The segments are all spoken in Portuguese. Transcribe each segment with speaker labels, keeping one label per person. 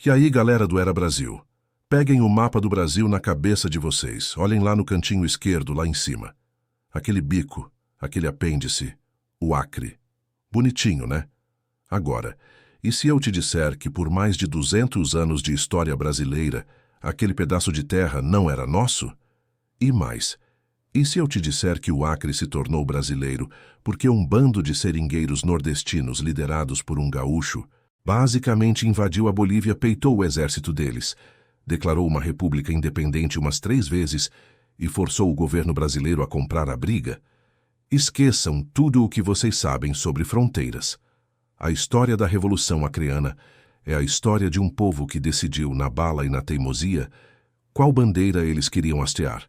Speaker 1: E aí, galera do Era Brasil? Peguem o mapa do Brasil na cabeça de vocês. Olhem lá no cantinho esquerdo, lá em cima. Aquele bico, aquele apêndice, o Acre. Bonitinho, né? Agora, e se eu te disser que por mais de 200 anos de história brasileira, aquele pedaço de terra não era nosso? E mais, e se eu te disser que o Acre se tornou brasileiro porque um bando de seringueiros nordestinos liderados por um gaúcho basicamente invadiu a Bolívia, peitou o exército deles, declarou uma república independente umas 3 vezes e forçou o governo brasileiro a comprar a briga? Esqueçam tudo o que vocês sabem sobre fronteiras. A história da Revolução Acreana é a história de um povo que decidiu, na bala e na teimosia, qual bandeira eles queriam hastear.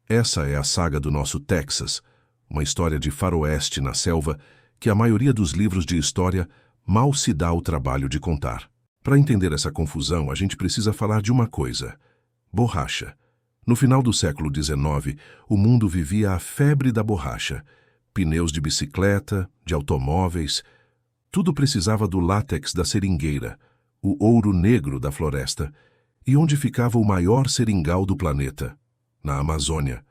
Speaker 1: Essa é a saga do nosso Texas, uma história de faroeste na selva que a maioria dos livros de história mal se dá o trabalho de contar. Para entender essa confusão, a gente precisa falar de uma coisa: borracha. No final do século XIX, o mundo vivia a febre da borracha. Pneus de bicicleta, de automóveis, tudo precisava do látex da seringueira, o ouro negro da floresta. E onde ficava o maior seringal do planeta? Na Amazônia.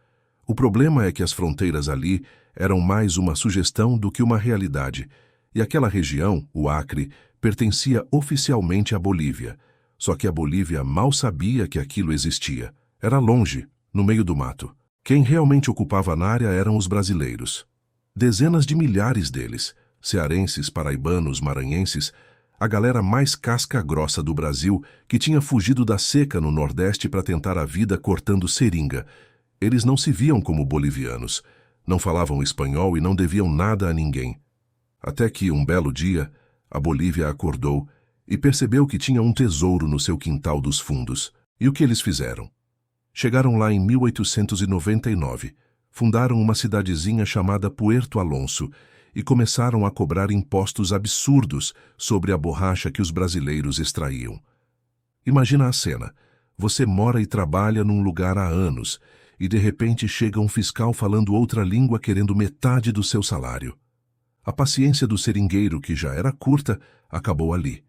Speaker 1: O problema é que as fronteiras ali eram mais uma sugestão do que uma realidade, e aquela região, o Acre, pertencia oficialmente à Bolívia. Só que a Bolívia mal sabia que aquilo existia. Era longe, no meio do mato. Quem realmente ocupava na área eram os brasileiros. Dezenas de milhares deles, cearenses, paraibanos, maranhenses, a galera mais casca-grossa do Brasil que tinha fugido da seca no Nordeste para tentar a vida cortando seringa. Eles não se viam como bolivianos, não falavam espanhol e não deviam nada a ninguém. Até que, um belo dia, a Bolívia acordou e percebeu que tinha um tesouro no seu quintal dos fundos. E o que eles fizeram? Chegaram lá em 1899, fundaram uma cidadezinha chamada Puerto Alonso e começaram a cobrar impostos absurdos sobre a borracha que os brasileiros extraíam. Imagina a cena. Você mora e trabalha num lugar há anos e de repente chega um fiscal falando outra língua querendo metade do seu salário. A paciência do seringueiro, que já era curta, acabou ali.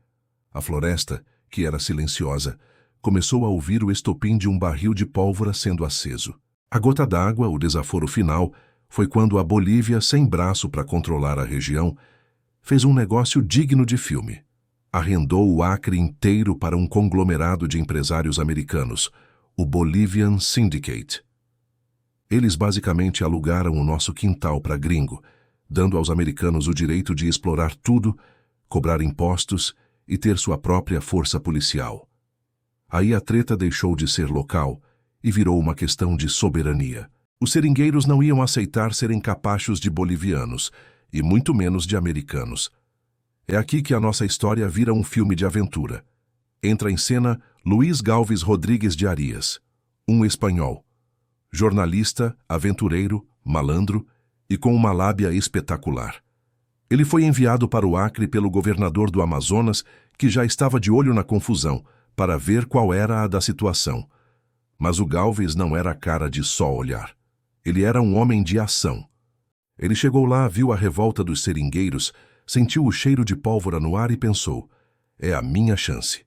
Speaker 1: A floresta, que era silenciosa, começou a ouvir o estopim de um barril de pólvora sendo aceso. A gota d'água, o desaforo final, foi quando a Bolívia, sem braço para controlar a região, fez um negócio digno de filme. Arrendou o Acre inteiro para um conglomerado de empresários americanos, o Bolivian Syndicate. Eles basicamente alugaram o nosso quintal para gringo, dando aos americanos o direito de explorar tudo, cobrar impostos e ter sua própria força policial. Aí a treta deixou de ser local e virou uma questão de soberania. Os seringueiros não iam aceitar serem capachos de bolivianos, e muito menos de americanos. É aqui que a nossa história vira um filme de aventura. Entra em cena Luiz Galves Rodrigues de Arias, um espanhol, jornalista, aventureiro, malandro e com uma lábia espetacular. Ele foi enviado para o Acre pelo governador do Amazonas, que já estava de olho na confusão, para ver qual era a da situação. Mas o Galves não era a cara de só olhar. Ele era um homem de ação. Ele chegou lá, viu a revolta dos seringueiros, sentiu o cheiro de pólvora no ar e pensou: é a minha chance.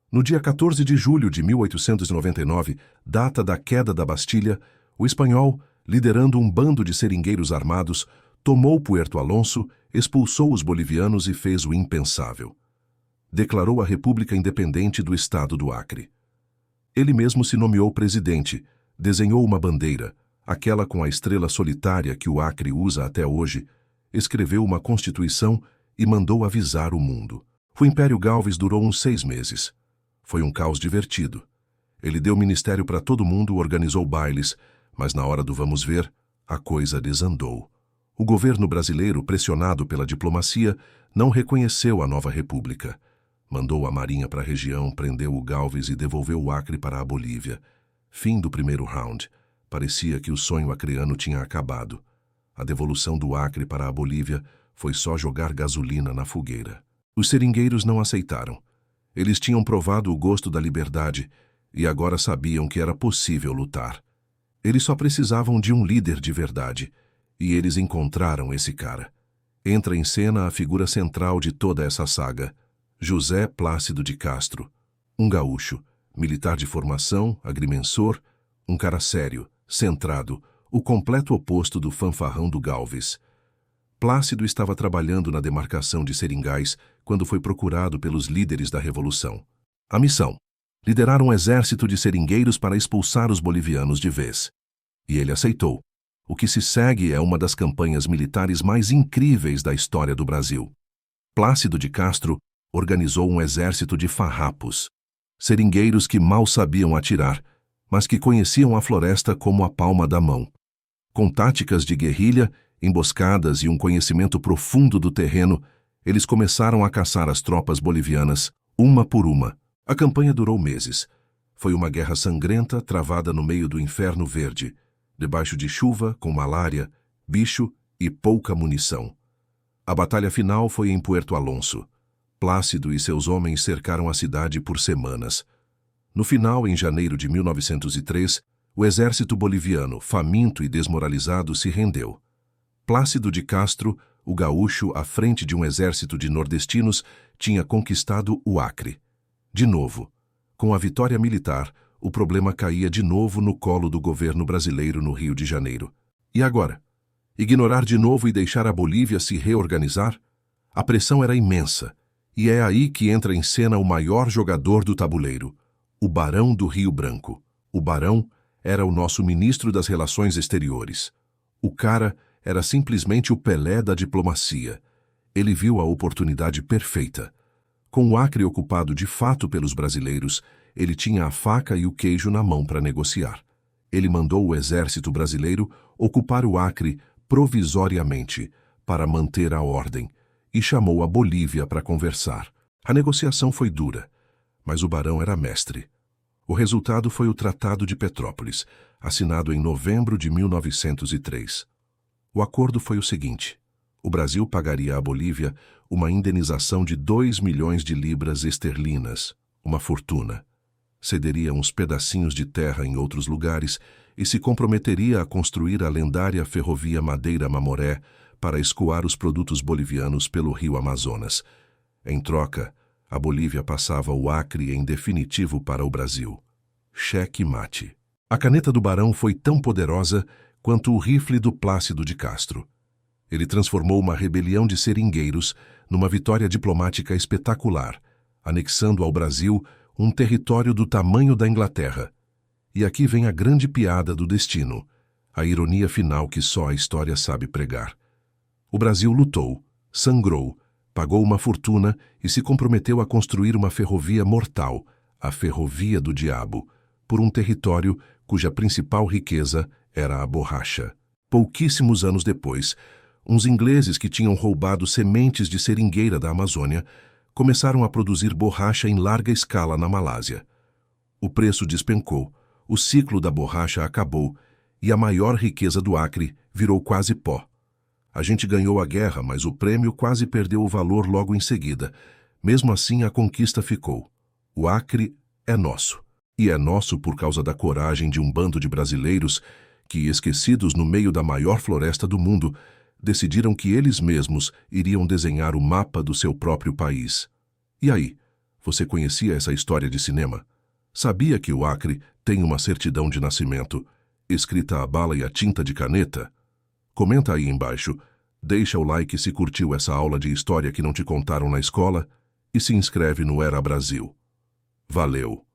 Speaker 1: No dia 14 de julho de 1899, data da queda da Bastilha, o espanhol, liderando um bando de seringueiros armados, tomou Puerto Alonso, expulsou os bolivianos e fez o impensável. Declarou a República Independente do Estado do Acre. Ele mesmo se nomeou presidente, desenhou uma bandeira, aquela com a estrela solitária que o Acre usa até hoje, escreveu uma constituição e mandou avisar o mundo. O Império Galves durou uns 6 meses. Foi um caos divertido. Ele deu ministério para todo mundo, organizou bailes, mas na hora do vamos ver, a coisa desandou. O governo brasileiro, pressionado pela diplomacia, não reconheceu a nova república. Mandou a marinha para a região, prendeu o Galves e devolveu o Acre para a Bolívia. Fim do primeiro round. Parecia que o sonho acreano tinha acabado. A devolução do Acre para a Bolívia foi só jogar gasolina na fogueira. Os seringueiros não aceitaram. Eles tinham provado o gosto da liberdade e agora sabiam que era possível lutar. Eles só precisavam de um líder de verdade, e eles encontraram esse cara. Entra em cena a figura central de toda essa saga, José Plácido de Castro, Um gaúcho, militar de formação, agrimensor, um cara sério, centrado, o completo oposto do fanfarrão do Galves. Plácido estava trabalhando na demarcação de Seringais quando foi procurado pelos líderes da Revolução. A missão: liderar um exército de seringueiros para expulsar os bolivianos de vez. E ele aceitou. O que se segue é uma das campanhas militares mais incríveis da história do Brasil. Plácido de Castro organizou um exército de farrapos, seringueiros que mal sabiam atirar, mas que conheciam a floresta como a palma da mão. Com táticas de guerrilha, emboscadas e um conhecimento profundo do terreno, eles começaram a caçar as tropas bolivianas, uma por uma. A campanha durou meses. Foi uma guerra sangrenta travada no meio do Inferno Verde, debaixo de chuva, com malária, bicho e pouca munição. A batalha final foi em Puerto Alonso. Plácido e seus homens cercaram a cidade por semanas. No final, em janeiro de 1903, o exército boliviano, faminto e desmoralizado, se rendeu. Plácido de Castro, o gaúcho à frente de um exército de nordestinos, tinha conquistado o Acre. De novo, com a vitória militar, o problema caía de novo no colo do governo brasileiro no Rio de Janeiro. E agora? Ignorar de novo e deixar a Bolívia se reorganizar? A pressão era imensa, e é aí que entra em cena o maior jogador do tabuleiro, o Barão do Rio Branco. O Barão era o nosso ministro das Relações Exteriores. O cara era simplesmente o Pelé da diplomacia. Ele viu a oportunidade perfeita. Com o Acre ocupado de fato pelos brasileiros, ele tinha a faca e o queijo na mão para negociar. Ele mandou o exército brasileiro ocupar o Acre provisoriamente para manter a ordem e chamou a Bolívia para conversar. A negociação foi dura, mas o barão era mestre. O resultado foi o Tratado de Petrópolis, assinado em novembro de 1903. O acordo foi o seguinte: o Brasil pagaria à Bolívia uma indenização de 2 milhões de libras esterlinas, uma fortuna. Cederia uns pedacinhos de terra em outros lugares e se comprometeria a construir a lendária ferrovia Madeira-Mamoré para escoar os produtos bolivianos pelo rio Amazonas. Em troca, a Bolívia passava o Acre em definitivo para o Brasil. Cheque mate. A caneta do barão foi tão poderosa quanto o rifle do Plácido de Castro. Ele transformou uma rebelião de seringueiros numa vitória diplomática espetacular, anexando ao Brasil um território do tamanho da Inglaterra. E aqui vem a grande piada do destino, a ironia final que só a história sabe pregar. O Brasil lutou, sangrou, pagou uma fortuna e se comprometeu a construir uma ferrovia mortal, a Ferrovia do Diabo, por um território cuja principal riqueza era a borracha. Pouquíssimos anos depois, uns ingleses que tinham roubado sementes de seringueira da Amazônia começaram a produzir borracha em larga escala na Malásia. O preço despencou, o ciclo da borracha acabou e a maior riqueza do Acre virou quase pó. A gente ganhou a guerra, mas o prêmio quase perdeu o valor logo em seguida. Mesmo assim, a conquista ficou. O Acre é nosso. E é nosso por causa da coragem de um bando de brasileiros que, esquecidos no meio da maior floresta do mundo, decidiram que eles mesmos iriam desenhar o mapa do seu próprio país. E aí, você conhecia essa história de cinema? Sabia que o Acre tem uma certidão de nascimento, escrita a bala e a tinta de caneta? Comenta aí embaixo, deixa o like se curtiu essa aula de história que não te contaram na escola e se inscreve no Era Brasil. Valeu!